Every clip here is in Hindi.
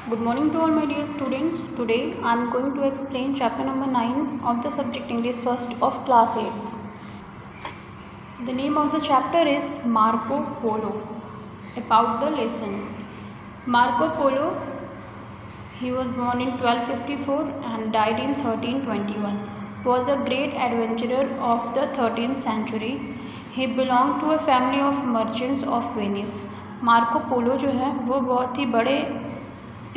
Good morning to all my dear students. Today I am going to explain chapter number 9 of the subject English first of class 8th. The name of the chapter is Marco Polo. About the lesson. Marco Polo, he was born in 1254 and died in 1321. Was a great adventurer of the 13th century. He belonged to a family of merchants of Venice. Marco Polo जो है वो बहुत ही बड़े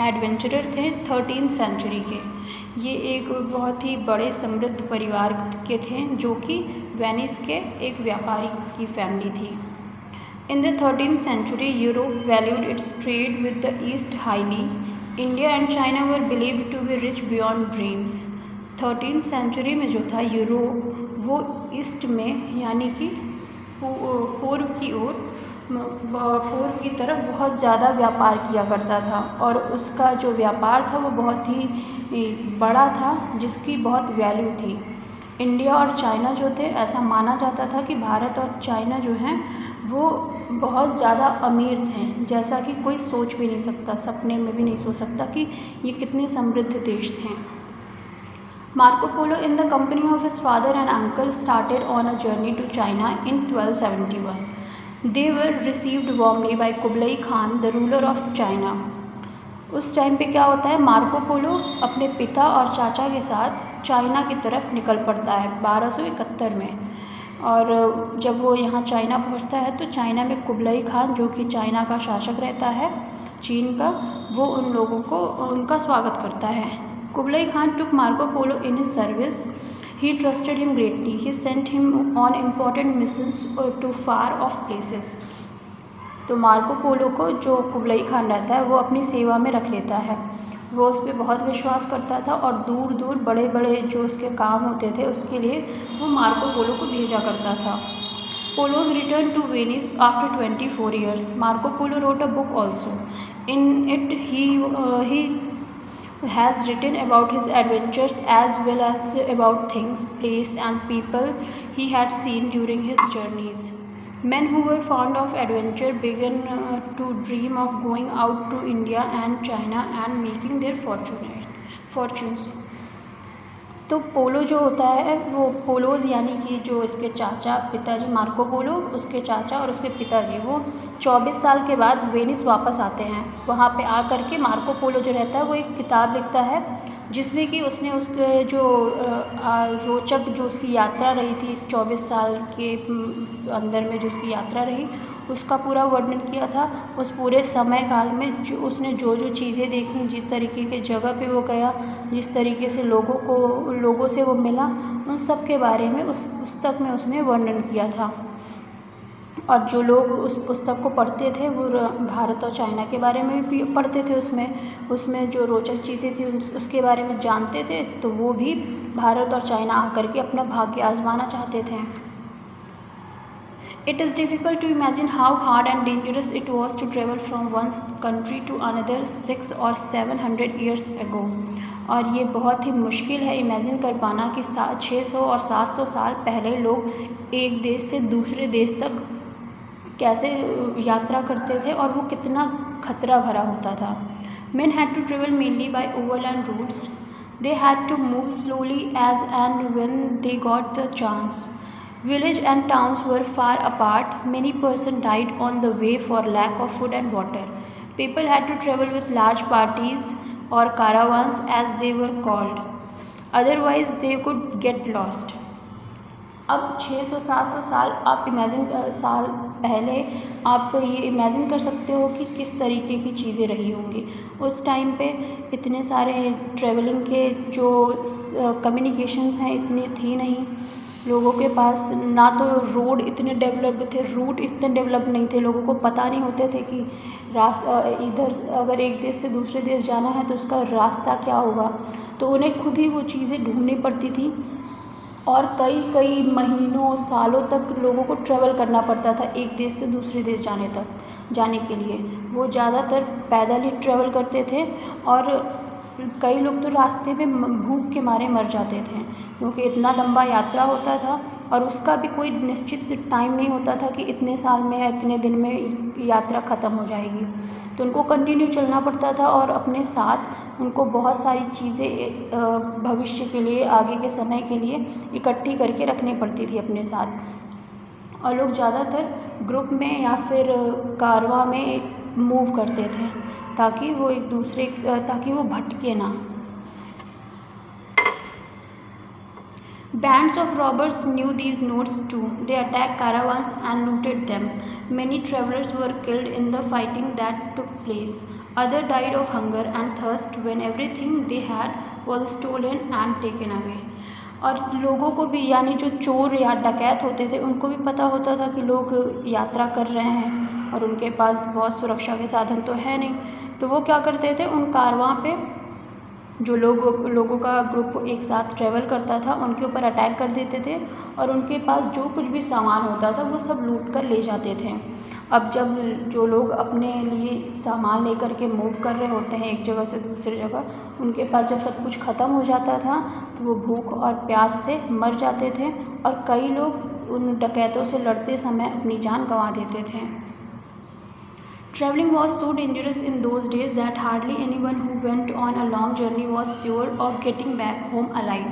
एडवेंचरर थे 13th सेंचुरी के। ये एक बहुत ही बड़े समृद्ध परिवार के थे जो कि वेनिस के एक व्यापारी की फैमिली थी। In the 13th century Europe valued its trade with the east highly. India and China were believed to be rich beyond dreams. 13th century में जो था यूरोप वो ईस्ट में यानी कि पूर्व की ओर पूर्व की तरफ बहुत ज़्यादा व्यापार किया करता था और उसका जो व्यापार था वो बहुत ही बड़ा था जिसकी बहुत वैल्यू थी। इंडिया और चाइना जो थे ऐसा माना जाता था कि भारत और चाइना जो हैं वो बहुत ज़्यादा अमीर थे, जैसा कि कोई सोच भी नहीं सकता, सपने में भी नहीं सोच सकता कि ये कितने समृद्ध देश थे। Marco Polo in the company of his father and uncle started on a journey to China in 1271. They were received warmly by Kublai Khan, the ruler of China. उस टाइम पे क्या होता है, मार्को पोलो अपने पिता और चाचा के साथ चाइना की तरफ निकल पड़ता है 1271 में। और जब वो यहाँ चाइना पहुँचता है तो चाइना में कुबलाई खान जो कि चाइना का शासक रहता है चीन का, वो उन लोगों को उनका स्वागत करता है। Kublai Khan took Marco Polo in his service. He trusted him greatly. He sent him on important missions to far off places. तो मार्को पोलो को जो कुबलाई खान रहता है वो अपनी सेवा में रख लेता है। वो उस पर बहुत विश्वास करता था और दूर दूर बड़े बड़े जो उसके काम होते थे उसके लिए वो मार्को पोलो को भेजा करता था। Polos return to Venice after 24 years. Marco Polo wrote a book also. In it he has written about his adventures as well as about things, place and people he had seen during his journeys. Men who were fond of adventure began to dream of going out to India and China and making their fortunes. तो पोलो जो होता है वो पोलोज यानी कि जो इसके चाचा पिताजी मार्को पोलो, उसके चाचा और उसके पिताजी वो 24 साल के बाद वेनिस वापस आते हैं। वहाँ पे आकर के मार्को पोलो जो रहता है वो एक किताब लिखता है जिसमें कि उसने उसके जो रोचक जो उसकी यात्रा रही थी इस 24 साल के अंदर में जो उसकी यात्रा रही उसका पूरा वर्णन किया था। उस पूरे समय काल में जो उसने जो चीज़ें देखी, जिस तरीके के जगह पे वो गया, जिस तरीके से लोगों से वो मिला, उन सब के बारे में उस पुस्तक में उसने वर्णन किया था। और जो लोग उस पुस्तक को पढ़ते थे वो भारत और चाइना के बारे में भी पढ़ते थे, उसमें जो रोचक चीज़ें थी उसके बारे में जानते थे, तो वो भी भारत और चाइना आकर के अपना भाग्य आजमाना चाहते थे। It is difficult to imagine how hard and dangerous it was to travel from one country to another 600 or 700 years ago. और ये बहुत ही मुश्किल है इमेजिन कर पाना कि 600 और 700 साल पहले लोग एक देश से दूसरे देश तक कैसे यात्रा करते थे और वो कितना खतरा भरा होता था। Men had to travel mainly by overland routes. They had to move slowly as and when they got the chance. Village and towns were far apart. Many persons died on the way for lack of food and water. People had to travel with large parties or caravans as they were called. Otherwise they could get lost. अब 600-700 साल आप साल पहले आप ये इमेजिन कर सकते हो कि किस तरीके की चीज़ें रही होंगी। उस टाइम पे इतने सारे ट्रैवलिंग के जो कम्युनिकेशंस हैं इतनी थी नहीं, लोगों के पास ना तो रोड इतने डेवलप्ड थे, रूट इतने डेवलप नहीं थे, लोगों को पता नहीं होते थे कि रास्ता इधर अगर एक देश से दूसरे देश जाना है तो उसका रास्ता क्या होगा, तो उन्हें खुद ही वो चीज़ें ढूंढनी पड़ती थी और कई महीनों सालों तक लोगों को ट्रैवल करना पड़ता था एक देश से दूसरे देश जाने के लिए। वो ज़्यादातर पैदल ही ट्रैवल करते थे और कई लोग तो रास्ते में भूख के मारे मर जाते थे। क्योंकि इतना लंबा यात्रा होता था और उसका भी कोई निश्चित टाइम नहीं होता था कि इतने साल में या इतने दिन में यात्रा ख़त्म हो जाएगी। तो उनको कंटिन्यू चलना पड़ता था और अपने साथ उनको बहुत सारी चीज़ें भविष्य के लिए, आगे के समय के लिए इकट्ठी करके रखनी पड़ती थी अपने साथ। और लोग ज़्यादातर ग्रुप में या फिर कारवां में मूव करते थे ताकि वो भटके ना। Bands of robbers knew these notes too. They attacked caravans and looted them. Many travelers were killed in the fighting that took place. Others died of hunger and thirst when everything they had was stolen and taken away. और लोगों को भी, यानी जो चोर या डकैत होते थे, उनको भी पता होता था कि लोग यात्रा कर रहे हैं और उनके पास बहुत सुरक्षा के साधन तो है नहीं, तो वो क्या करते थे, उन कारवां पे जो लोगों का ग्रुप एक साथ ट्रैवल करता था उनके ऊपर अटैक कर देते थे और उनके पास जो कुछ भी सामान होता था वो सब लूट कर ले जाते थे। अब जब जो लोग अपने लिए सामान लेकर के मूव कर रहे होते हैं एक जगह से दूसरी जगह, उनके पास जब सब कुछ ख़त्म हो जाता था तो वो भूख और प्यास से मर जाते थे और कई लोग उन डकैतों से लड़ते समय अपनी जान गंवा देते थे। Traveling was so dangerous in those days that hardly anyone who went on a long journey was sure of getting back home alive.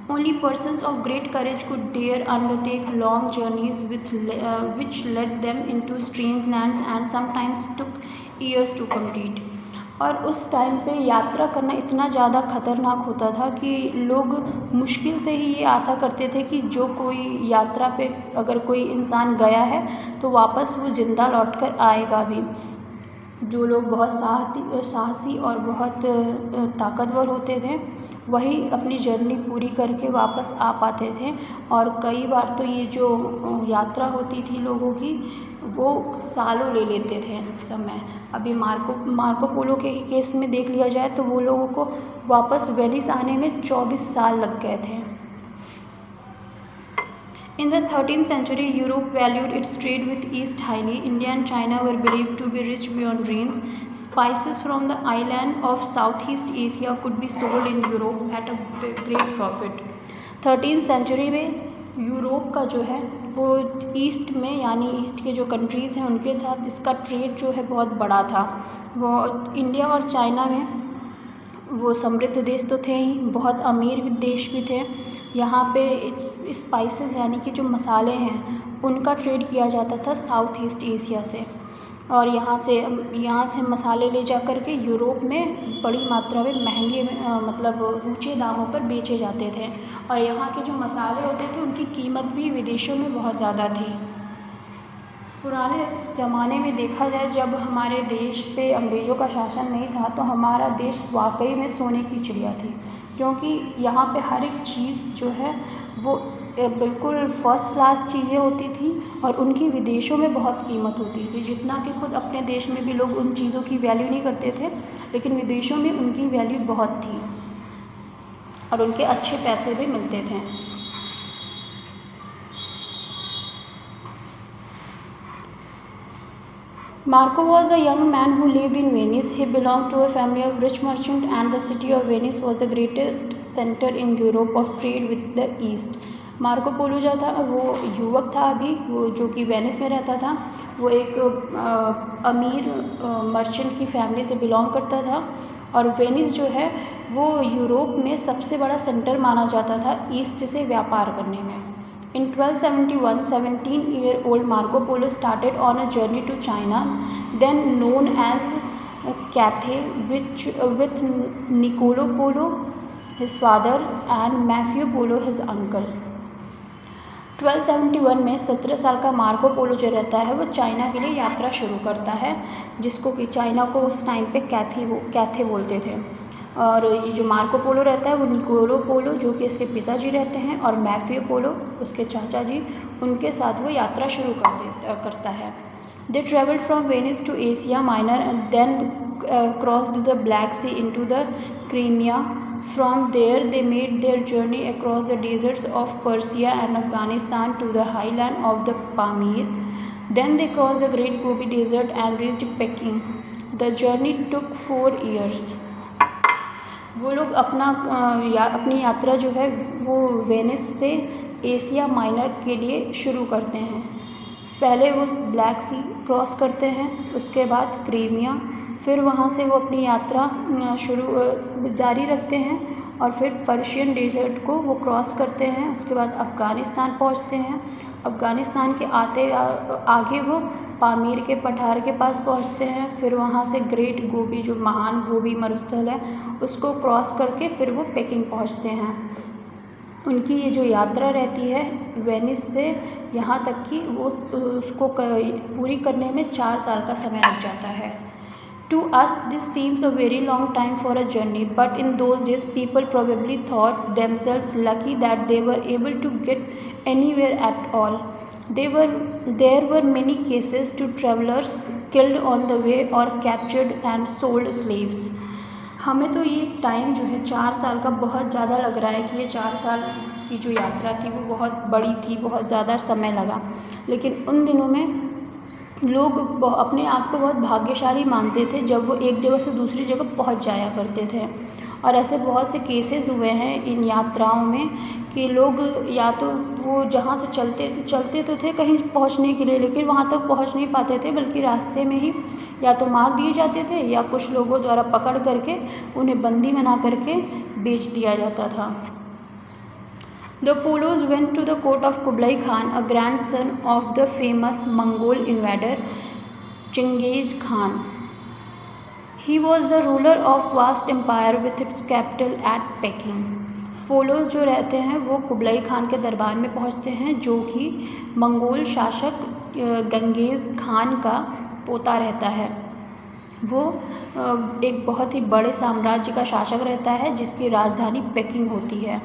Only persons of great courage could dare undertake long journeys which led them into strange lands and sometimes took years to complete. और उस टाइम पे यात्रा करना इतना ज़्यादा खतरनाक होता था कि लोग मुश्किल से ही ये आशा करते थे कि जो कोई यात्रा पे अगर कोई इंसान गया है तो वापस वो ज़िंदा लौट कर आएगा भी। जो लोग बहुत साहसी और बहुत ताकतवर होते थे वही अपनी जर्नी पूरी करके वापस आ पाते थे। और कई बार तो ये जो यात्रा होती थी लोगों की वो सालों ले लेते थे समय। अभी मार्को पोलो के ही केस में देख लिया जाए तो वो लोगों को वापस वेनिस आने में 24 साल लग गए थे। In the 13th century, Europe valued its trade with East highly. India and China were believed to be rich beyond dreams. Spices from the island of Southeast Asia could be sold in Europe at a great profit. 13th century में यूरोप का जो है वो ईस्ट में, यानी ईस्ट के जो कंट्रीज़ हैं उनके साथ इसका ट्रेड जो है बहुत बड़ा था। वो इंडिया और चाइना में वो समृद्ध देश तो थे ही, बहुत अमीर देश भी थे। यहाँ पे स्पाइसेस यानी कि जो मसाले हैं उनका ट्रेड किया जाता था साउथ ईस्ट एशिया से, और यहाँ से मसाले ले जा कर के यूरोप में बड़ी मात्रा में महंगे मतलब ऊंचे दामों पर बेचे जाते थे। और यहाँ के जो मसाले होते थे उनकी कीमत भी विदेशों में बहुत ज़्यादा थी। पुराने ज़माने में देखा जाए जब हमारे देश पे अंग्रेज़ों का शासन नहीं था तो हमारा देश वाकई में सोने की चिड़िया थी, क्योंकि यहाँ पे हर एक चीज़ जो है वो बिल्कुल फर्स्ट क्लास चीज़ें होती थी और उनकी विदेशों में बहुत कीमत होती थी। जितना कि खुद अपने देश में भी लोग उन चीज़ों की वैल्यू नहीं करते थे, लेकिन विदेशों में उनकी वैल्यू बहुत थी और उनके अच्छे पैसे भी मिलते थे। Marco was a young man who lived in Venice. He belonged to a family of rich merchants and the city of Venice was the greatest center in Europe of trade with the East. Marco Polo जो था वो युवक था अभी, वो जो कि वेनिस में रहता था। वो एक अमीर मर्चेंट की फैमिली से बिलोंग करता था और वेनिस जो है वो यूरोप में सबसे बड़ा सेंटर माना जाता था ईस्ट से व्यापार करने में। In 1271, 17-year-old Marco Polo started on a journey to China, then known as Cathay, with Niccolo Polo, his father, and Maffeo Polo, his uncle. 1271 में 17 साल का मार्को पोलो जो रहता है वो चाइना के लिए यात्रा शुरू करता है, जिसको कि चाइना को उस टाइम पे कैथे बोलते थे। और ये जो मार्को पोलो रहता है वो निकोलो पोलो जो कि इसके पिताजी रहते हैं और मैफियो पोलो उसके चाचा जी, उनके साथ वो यात्रा शुरू करता है। They travelled from Venice to Asia Minor and then crossed the Black Sea into the Crimea. From there they made their journey across the deserts of Persia and Afghanistan to the highland of the Pamir. Then they cross the great Gobi desert and reached Peking. The journey took 4 years. वो लोग अपनी यात्रा जो है वो वेनिस से एशिया माइनर के लिए शुरू करते हैं। पहले वो ब्लैक सी क्रॉस करते हैं, उसके बाद क्रीमिया, फिर वहाँ से वो अपनी यात्रा जारी रखते हैं और फिर पर्शियन डेजर्ट को वो क्रॉस करते हैं। उसके बाद अफ़गानिस्तान पहुँचते हैं। अफ़गानिस्तान के आगे वो पामीर के पठार के पास पहुँचते हैं। फिर वहाँ से ग्रेट गोबी, जो महान गोबी मरुस्थल है, उसको क्रॉस करके फिर वो पेकिंग पहुँचते हैं। उनकी ये जो यात्रा रहती है वेनिस से यहाँ तक कि वो उसको पूरी करने में 4 साल का समय लग जाता है। To us, this seems a very long time for a journey, but in those days, people probably thought themselves lucky that they were able to get anywhere at all. There were many cases to travelers killed on the way or captured and sold slaves. हमें तो ये टाइम जो है 4 साल का बहुत ज़्यादा लग रहा है कि ये 4 साल की जो यात्रा थी वो बहुत बड़ी थी, बहुत ज़्यादा समय लगा। लेकिन उन दिनों में लोग अपने आप को बहुत भाग्यशाली मानते थे जब वो एक जगह से दूसरी जगह पहुंच जाया करते थे। और ऐसे बहुत से केसेस हुए हैं इन यात्राओं में कि लोग या तो वो जहाँ से चलते तो थे कहीं पहुंचने के लिए, लेकिन वहाँ तक पहुंच नहीं पाते थे, बल्कि रास्ते में ही या तो मार दिए जाते थे या कुछ लोगों द्वारा पकड़ करके उन्हें बंदी बना करके बेच दिया जाता था। The Polos went to the court of Kublai Khan, a grandson of the famous Mongol invader Genghis Khan. He was the ruler of vast empire with its capital at Peking. पोलोस जो रहते हैं वो कुबलाई खान के दरबार में पहुंचते हैं, जो कि मंगोल शासक गंगेज़ खान का पोता रहता है। वो एक बहुत ही बड़े साम्राज्य का शासक रहता है जिसकी राजधानी पेकिंग होती है।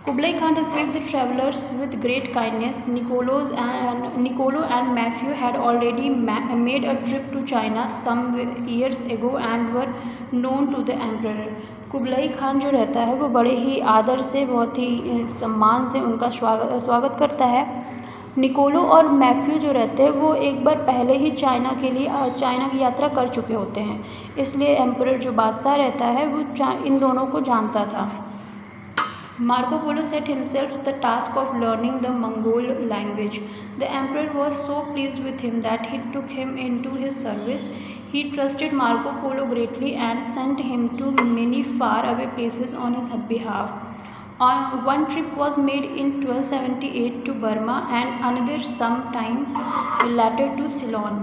Kublai Khan received the travelers with great kindness. Niccolo and Matthew had already made a trip to China some years ago and were known to the emperor. Kublai Khan जो रहता है वो बड़े ही आदर से, बहुत ही सम्मान से उनका स्वागत करता है। निकोलो और मैथ्यू जो रहते हैं वो एक बार पहले ही चाइना की यात्रा कर चुके होते हैं, इसलिए एम्परर जो बादशाह रहता है वो इन दोनों को जानता था। Marco Polo set himself the task of learning the Mongol language. The emperor was so pleased with him that he took him into his service. He trusted Marco Polo greatly and sent him to many faraway places on his behalf. One trip was made in 1278 to Burma and another sometime later to Ceylon.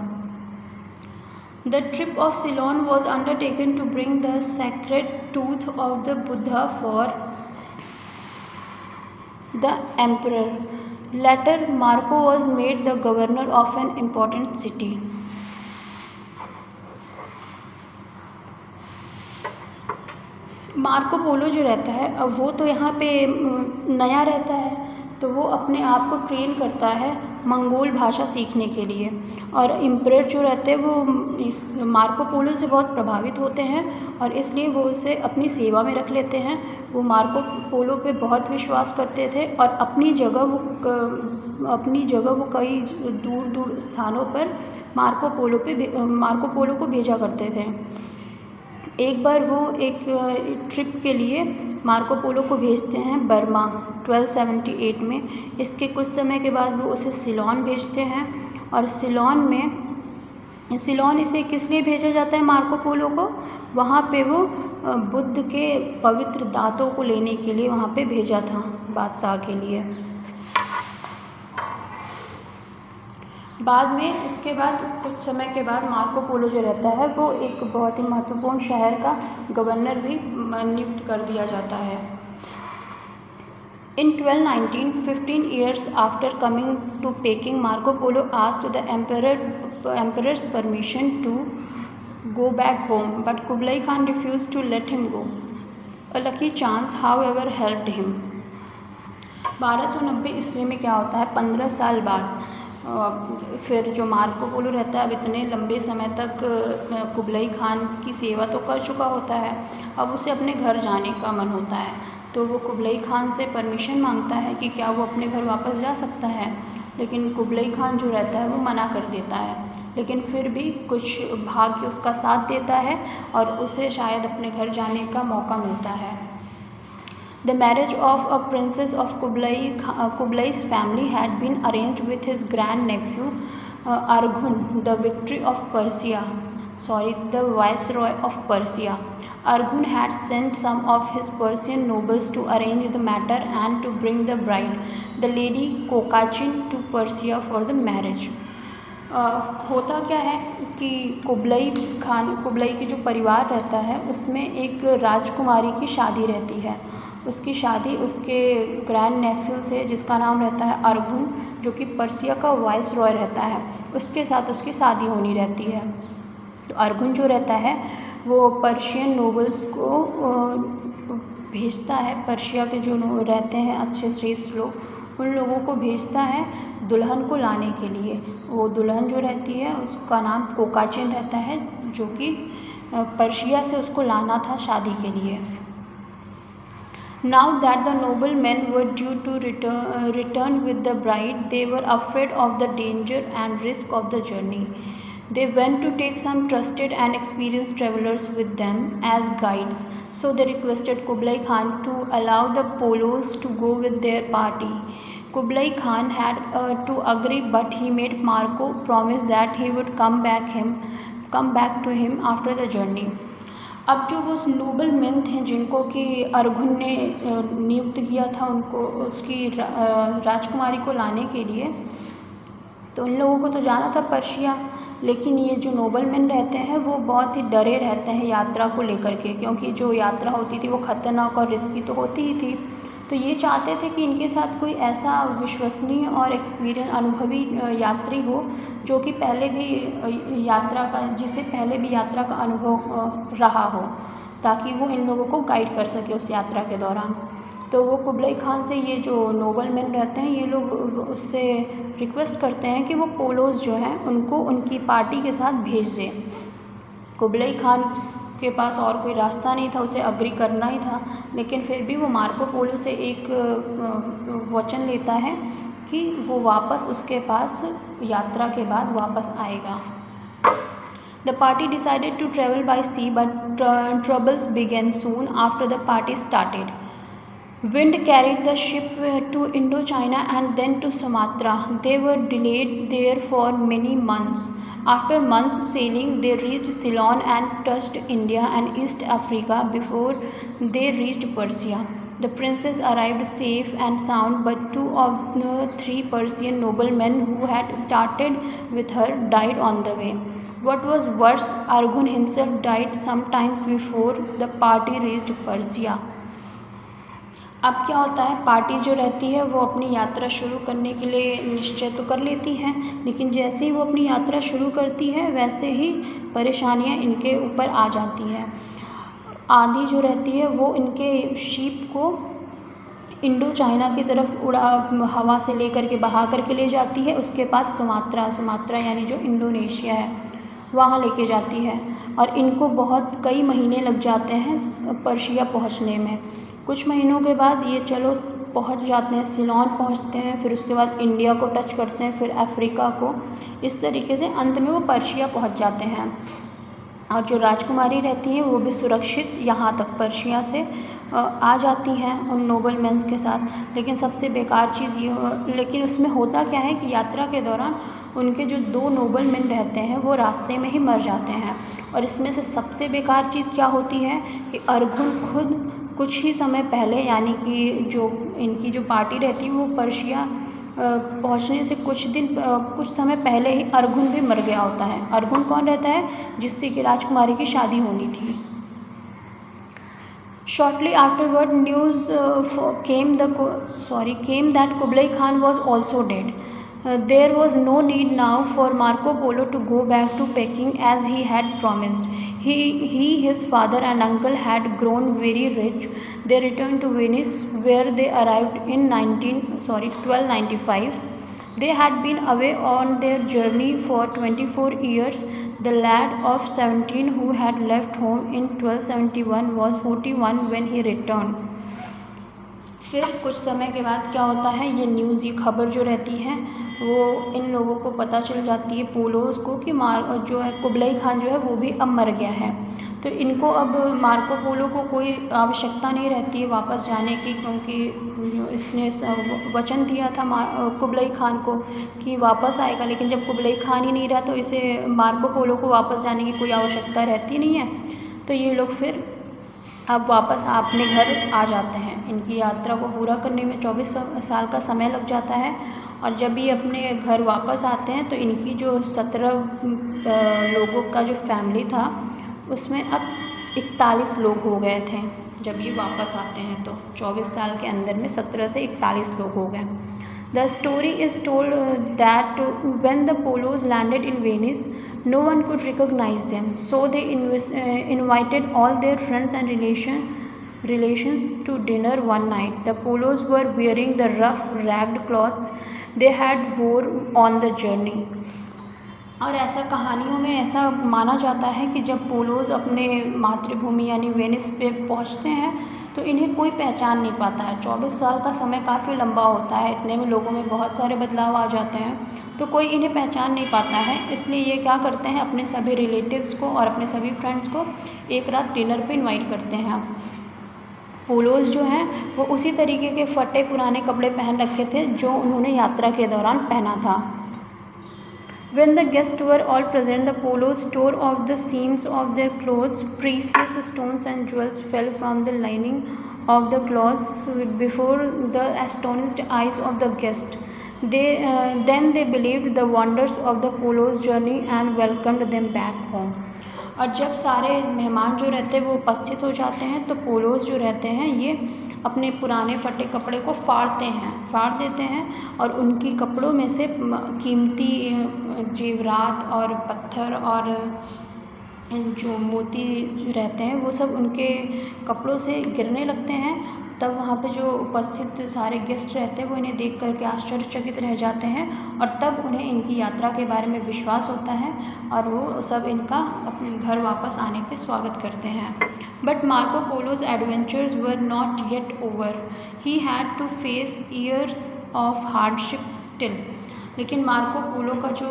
The trip of Ceylon was undertaken to bring the sacred tooth of the Buddha for the emperor. Later, Marco was made the governor of an important city. Marco Polo जो रहता है अब वो तो यहाँ पे नया रहता है, तो वो अपने आप को ट्रेन करता है मंगोल भाषा सीखने के लिए। और एम्परर जो रहते हैं वो इस मार्को पोलो से बहुत प्रभावित होते हैं और इसलिए वो उसे अपनी सेवा में रख लेते हैं। वो मार्को पोलो पे बहुत विश्वास करते थे और अपनी जगह वो कई दूर दूर स्थानों पर मार्को पोलो को भेजा करते थे। एक बार वो एक ट्रिप के लिए मार्को पोलो को भेजते हैं बर्मा 1278 में। इसके कुछ समय के बाद वो उसे सिलोन भेजते हैं और सिलोन इसे किस लिए भेजा जाता है मार्को पोलो को? वहाँ पे वो बुद्ध के पवित्र दांतों को लेने के लिए वहाँ पे भेजा था बादशाह के लिए। बाद में इसके बाद कुछ समय के बाद मार्को पोलो जो रहता है वो एक बहुत ही महत्वपूर्ण शहर का गवर्नर भी नियुक्त कर दिया जाता है। In 1219, 15 years after coming to Peking, Marco Polo asked the emperor's permission to go back home, but Kublai Khan refused to let him go. A lucky chance, however, helped him. 1290 ईस्वी में क्या होता है, 15 साल बाद फिर जो मार्को पोलो रहता है अब इतने लंबे समय तक कुबलाई खान की सेवा तो कर चुका होता है, अब उसे अपने घर जाने का मन होता है, तो वो कुबलाई खान से परमिशन मांगता है कि क्या वो अपने घर वापस जा सकता है। लेकिन कुबलाई खान जो रहता है वो मना कर देता है। लेकिन फिर भी कुछ भाग्य उसका साथ देता है और उसे शायद अपने घर जाने का मौका मिलता है। The marriage of a princess of Kublai's family had been arranged with his grandnephew Arghun, the viceroy of Persia. Arghun had sent some of his Persian nobles to arrange the matter and to bring the bride, the lady Kokachin, to Persia for the marriage. होता क्या है कि कुबलई की जो परिवार रहता है उसमें एक राजकुमारी की शादी रहती है। उसकी शादी उसके ग्रैंड नेफ्यू से, जिसका नाम रहता है अर्घुन, जो कि पर्सिया का वाइस रॉय रहता है, उसके साथ उसकी शादी होनी रहती है। तो अर्घुन जो रहता है वो पर्शियन नोबल्स को भेजता है, पर्शिया के जो रहते हैं अच्छे श्रेष्ठ लोग, उन लोगों को भेजता है दुल्हन को लाने के लिए। वो दुल्हन जो रहती है उसका नाम कोकाचिन रहता है, जो कि पर्शिया से उसको लाना था शादी के लिए। Now that the noblemen were due to return with the bride, they were afraid of the danger and risk of the journey. They went to take some trusted and experienced travelers with them as guides. So they requested Kublai Khan to allow the Polos to go with their party. Kublai Khan had to agree, but he made Marco promise that he would come back to him after the journey. अब जो वो नोबल मेन थे जिनको कि अर्घुन ने नियुक्त किया था उनको उसकी राजकुमारी को लाने के लिए, तो उन लोगों को तो जाना था पर्शिया, लेकिन ये जो नोबल मेन रहते हैं वो बहुत ही डरे रहते हैं यात्रा को लेकर के, क्योंकि जो यात्रा होती थी वो खतरनाक और रिस्की तो होती ही थी। तो ये चाहते थे कि इनके साथ कोई ऐसा विश्वसनीय और अनुभवी यात्री हो जो कि जिसे पहले भी यात्रा का अनुभव रहा हो, ताकि वो इन लोगों को गाइड कर सके उस यात्रा के दौरान। तो वो कुबलाई खान से, ये जो नोबल मैन रहते हैं, ये लोग उससे रिक्वेस्ट करते हैं कि वो पोलोस जो हैं उनको उनकी पार्टी के साथ भेज दें। कुबलाई खान के पास और कोई रास्ता नहीं था, उसे अग्री करना ही था, लेकिन फिर भी वो मार्को पोलो से एक वचन लेता है कि वो वापस उसके पास यात्रा के बाद वापस आएगा। The party decided to travel by sea, but troubles began soon after the party started. Wind carried the ship to Indochina and then to Sumatra. They were delayed there for many months. After months sailing, they reached Ceylon and touched India and East Africa before they reached Persia. The princess arrived safe and sound, but 2 of the 3 Persian noblemen who had started with her died on the way. What was worse, Arghun himself died sometimes before the party reached Persia. अब क्या होता है, पार्टी जो रहती है वो अपनी यात्रा शुरू करने के लिए निश्चय तो कर लेती है, लेकिन जैसे ही वो अपनी यात्रा शुरू करती है वैसे ही परेशानियां इनके ऊपर आ जाती हैं। आंधी जो रहती है वो इनके शिप को इंडो चाइना की तरफ हवा से लेकर के बहा करके ले जाती है। उसके पास सुमात्रा यानी जो इंडोनेशिया है वहाँ लेके जाती है, और इनको कई महीने लग जाते हैं पर्शिया पहुँचने में। कुछ महीनों के बाद ये पहुँच जाते हैं, सिलोन पहुँचते हैं, फिर उसके बाद इंडिया को टच करते हैं, फिर अफ्रीका को। इस तरीके से अंत में वो पर्शिया पहुँच जाते हैं, और जो राजकुमारी रहती हैं वो भी सुरक्षित यहाँ तक पर्शिया से आ जाती हैं उन नोबल मेंस के साथ। लेकिन सबसे बेकार चीज़ ये, लेकिन उसमें होता क्या है कि यात्रा के दौरान उनके जो 2 नोबल मेन रहते हैं वो रास्ते में ही मर जाते हैं। और इसमें से सबसे बेकार चीज़ क्या होती है कि अर्घुन खुद कुछ ही समय पहले, यानी कि जो इनकी जो पार्टी रहती है वो पर्शिया पहुंचने से कुछ समय पहले ही अर्घुन भी मर गया होता है। अर्घुन कौन रहता है? जिससे कि राजकुमारी की शादी होनी थी। Shortly afterward, news came that Kublai Khan was also dead. There was no need now for Marco Polo to go back to Peking as he had promised. His father and uncle had grown very rich. They returned to Venice, where they arrived in 1295. They had been away on their journey for 24 years. The lad of 17 who had left home in 1271 was 41 when he returned. फिर कुछ समय के बाद क्या होता है, ये खबर जो रहती है वो इन लोगों को पता चल जाती है पोलोज़ को कि जो है कुबलाई खान जो है वो भी अब मर गया है। तो इनको अब मार्को पोलो को कोई आवश्यकता नहीं रहती है वापस जाने की, क्योंकि इसने वचन दिया था कुबलाई खान को कि वापस आएगा, लेकिन जब कुबलाई खान ही नहीं रहा तो इसे मार्को पोलो को वापस जाने की कोई आवश्यकता रहती नहीं है। तो ये लोग फिर अब वापस अपने घर आ जाते हैं। इनकी यात्रा को पूरा करने में 24 साल का समय लग जाता है, और जब ये अपने घर वापस आते हैं तो इनकी जो 17 लोगों का जो फैमिली था उसमें अब 41 लोग हो गए थे। जब ये वापस आते हैं तो 24 साल के अंदर में 17 से 41 लोग हो गए। The story is told that when the Polos landed in Venice, no one could recognize them, so they invited all their friends and relations to dinner one night. The polos were wearing the rough ragged clothes they had wore on the journey. और ऐसा कहानियों में ऐसा माना जाता है कि जब पोलोज अपने मातृभूमि यानी वेनिस पे पहुंचते हैं तो इन्हें कोई पहचान नहीं पाता है। 24 साल का समय काफ़ी लंबा होता है, इतने में लोगों में बहुत सारे बदलाव आ जाते हैं, तो कोई इन्हें पहचान नहीं पाता है। इसलिए ये क्या करते हैं, अपने सभी रिलेटिव्स को और अपने सभी फ्रेंड्स को एक रात डिनर पे इनवाइट करते हैं। पोलोज जो हैं वो उसी तरीके के फटे पुराने कपड़े पहन रखे थे जो उन्होंने यात्रा के दौरान पहना था। When the guests were all present, the polos tore off the seams of their clothes. Precious stones and jewels fell from the lining of the clothes before the astonished eyes of the guests. Then they believed the wonders of the polos' journey and welcomed them back home. और जब सारे मेहमान जो रहते हैं वो उपस्थित हो जाते हैं तो पोलोज जो रहते हैं ये अपने पुराने फटे कपड़े को फाड़ देते हैं और उनकी कपड़ों में से कीमती जेवरात और पत्थर और जो मोती जो रहते हैं वो सब उनके कपड़ों से गिरने लगते हैं। तब वहाँ पे जो उपस्थित सारे गेस्ट रहते हैं वो इन्हें देख करके आश्चर्यचकित रह जाते हैं और तब उन्हें इनकी यात्रा के बारे में विश्वास होता है और वो सब इनका अपने घर वापस आने पे स्वागत करते हैं। But Marco Polo's adventures were not yet over, he had to face years of hardship still. लेकिन मार्को पोलो का जो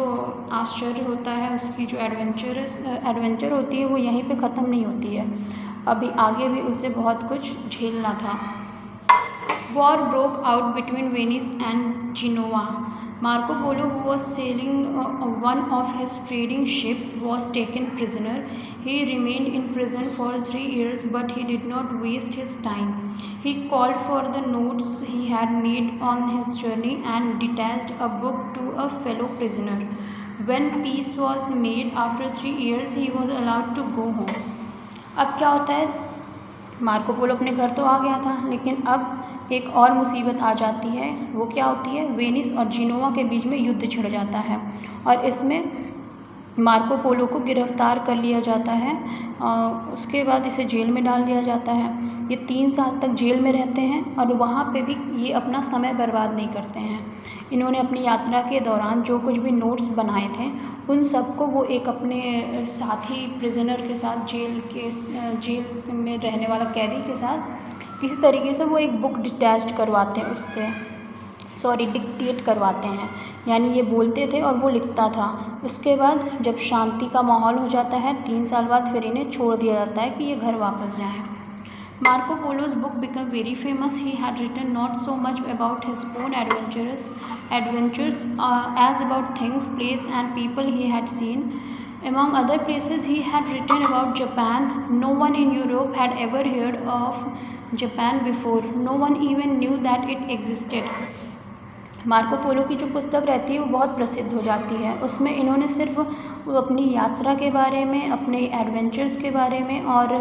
आश्चर्य होता है, उसकी जो एडवेंचर होती है वो यहीं पे ख़त्म नहीं होती है, अभी आगे भी उसे बहुत कुछ झेलना था। War broke out between Venice and Genoa. Marco Polo, who was sailing one of his trading ship, was taken prisoner. He remained in prison for 3 years, but he did not waste his time. He called for the notes he had made on his journey and detached a book to a fellow prisoner. When peace was made after 3 years, he was allowed to go home. अब क्या होता है, मार्को पोलो अपने घर तो आ गया था, लेकिन अब एक और मुसीबत आ जाती है। वो क्या होती है, वेनिस और जिनोवा के बीच में युद्ध छिड़ जाता है और इसमें मार्को पोलो को गिरफ्तार कर लिया जाता है। उसके बाद इसे जेल में डाल दिया जाता है। ये 3 साल तक जेल में रहते हैं और वहाँ पे भी ये अपना समय बर्बाद नहीं करते हैं। इन्होंने अपनी यात्रा के दौरान जो कुछ भी नोट्स बनाए थे उन सबको वो एक अपने साथी प्रिजनर के साथ, जेल में रहने वाला कैदी के साथ किसी तरीके से वो एक बुक डिटैच करवाते हैं उससे, डिक्टेट करवाते हैं, यानी ये बोलते थे और वो लिखता था। उसके बाद जब शांति का माहौल हो जाता है 3 साल बाद फिर इन्हें छोड़ दिया जाता है कि ये घर वापस जाएं। Marco Polo's book became very famous. He had written not so much about his own adventures as about things, place and people he had seen. Among other places, he had written about Japan. No one in Europe had ever heard of Japan before. No one even knew that it existed. Marco Polo की जो पुस्तक रहती है वो बहुत प्रसिद्ध हो जाती है। उसमें इन्होंने सिर्फ अपनी यात्रा के बारे में, अपने एडवेंचर्स के बारे में और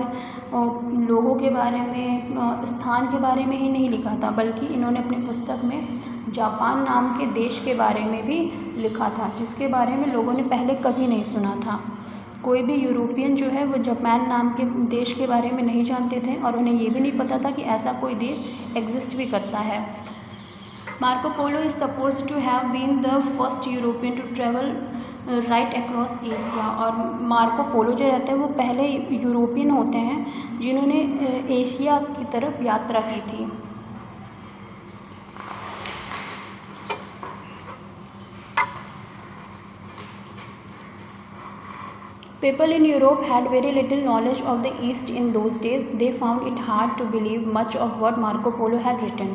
लोगों के बारे में, स्थान के बारे में ही नहीं लिखा था, बल्कि इन्होंने अपनी पुस्तक में जापान नाम के देश के बारे में भी लिखा था, जिसके बारे में लोगों ने पहले कभी नहीं सुना था। कोई भी यूरोपियन जो है वो जापान नाम के देश के बारे में नहीं जानते थे और उन्हें ये भी नहीं पता था कि ऐसा कोई देश एग्जिस्ट भी करता है। Marco Polo is supposed to have been the first European to travel right across Asia। और मार्को पोलो जो रहते हैं वो पहले यूरोपियन होते हैं जिन्होंने एशिया की तरफ यात्रा की थी। People in Europe had very little knowledge of the East in those days. They found it hard to believe much of what Marco Polo had written.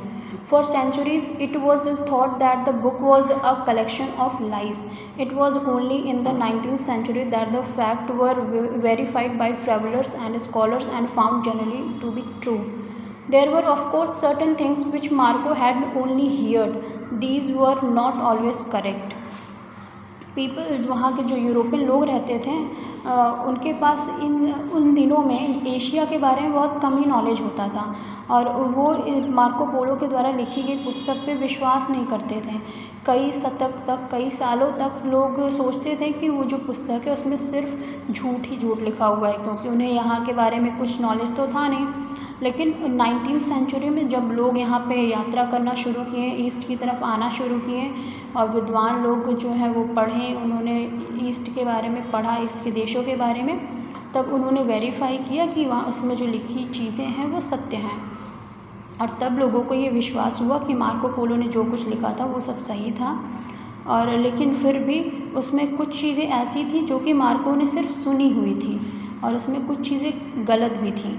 For centuries, it was thought that the book was a collection of lies. It was only in the 19th century that the facts were verified by travelers and scholars and found generally to be true. There were, of course, certain things which Marco had only heard. These were not always correct. People वहाँ के जो यूरोपियन लोग रहते थे उनके पास उन दिनों में एशिया के बारे में बहुत कम ही नॉलेज होता था और वो मार्को पोलो के द्वारा लिखी गई पुस्तक पे विश्वास नहीं करते थे। कई शतक तक, कई सालों तक लोग सोचते थे कि वो जो पुस्तक है उसमें सिर्फ झूठ ही झूठ लिखा हुआ है, क्योंकि उन्हें यहाँ के बारे में कुछ नॉलेज तो था नहीं। लेकिन 19वीं सेंचुरी में जब लोग यहाँ पे यात्रा करना शुरू किए, ईस्ट की तरफ आना शुरू किए और विद्वान लोग जो है वो पढ़े, उन्होंने ईस्ट के बारे में पढ़ा, ईस्ट के देशों के बारे में, तब उन्होंने वेरीफाई किया कि वहाँ उसमें जो लिखी चीज़ें हैं वो सत्य हैं। और तब लोगों को ये विश्वास हुआ कि मार्को पोलो ने जो कुछ लिखा था वो सब सही था। और लेकिन फिर भी उसमें कुछ चीज़ें ऐसी थी जो कि मार्को ने सिर्फ सुनी हुई थी और उसमें कुछ चीज़ें गलत भी थी।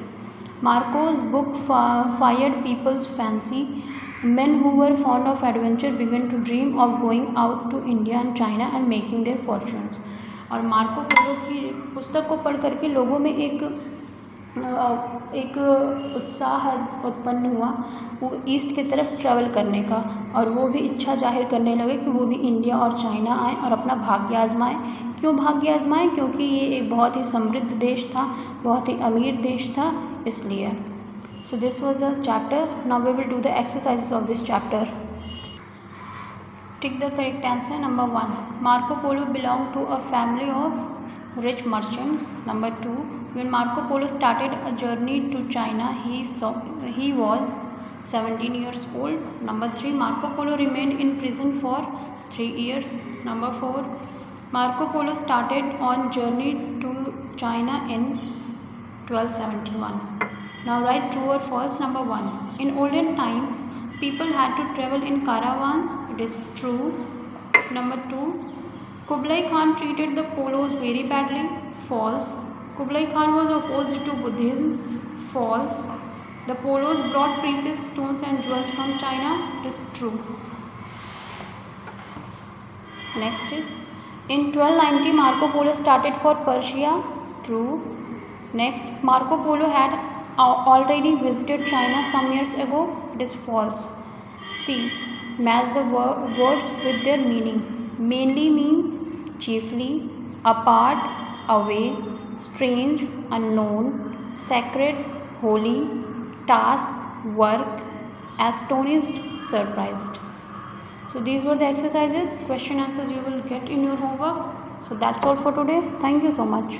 Marco's book fired people's fancy. Men who were fond of adventure began to dream of going out to India and China and making their fortunes. और मार्को पोलो की पुस्तक को पढ़ करके लोगों में एक उत्साह उत्पन्न हुआ वो ईस्ट की तरफ ट्रैवल करने का, और वो भी इच्छा जाहिर करने लगे कि वो भी इंडिया और चाइना आए और अपना भाग्य आजमाएँ। क्यों भाग्य आजमाएँ? क्योंकि ये एक बहुत ही समृद्ध देश था, बहुत ही अमीर देश था, इसलिए। So this was the chapter. Now we will do the exercises of this chapter. Tick the correct answer. Number 1, Marco Polo belong to a family of rich merchants. Number 2, when Marco Polo started a journey to China, he was 17 years old. Number 3, Marco Polo remained in prison for 3 years. Number 4, Marco Polo started on journey to China in 1271. Now write true or false. Number 1, in olden times, people had to travel in caravans. It is true. Number 2, Kublai Khan treated the Polos very badly. False. Kublai Khan was opposed to Buddhism. False. The Polos brought precious stones and jewels from China. It is true. Next is, in 1290 Marco Polo started for Persia. True. Next, Marco Polo had already visited China some years ago. It is false. C, match the words with their meanings. Mainly means chiefly, apart, away, strange, unknown, sacred, holy, task, work, astonished, surprised. So these were the exercises. Question answers you will get in your homework. So that's all for today. Thank you so much.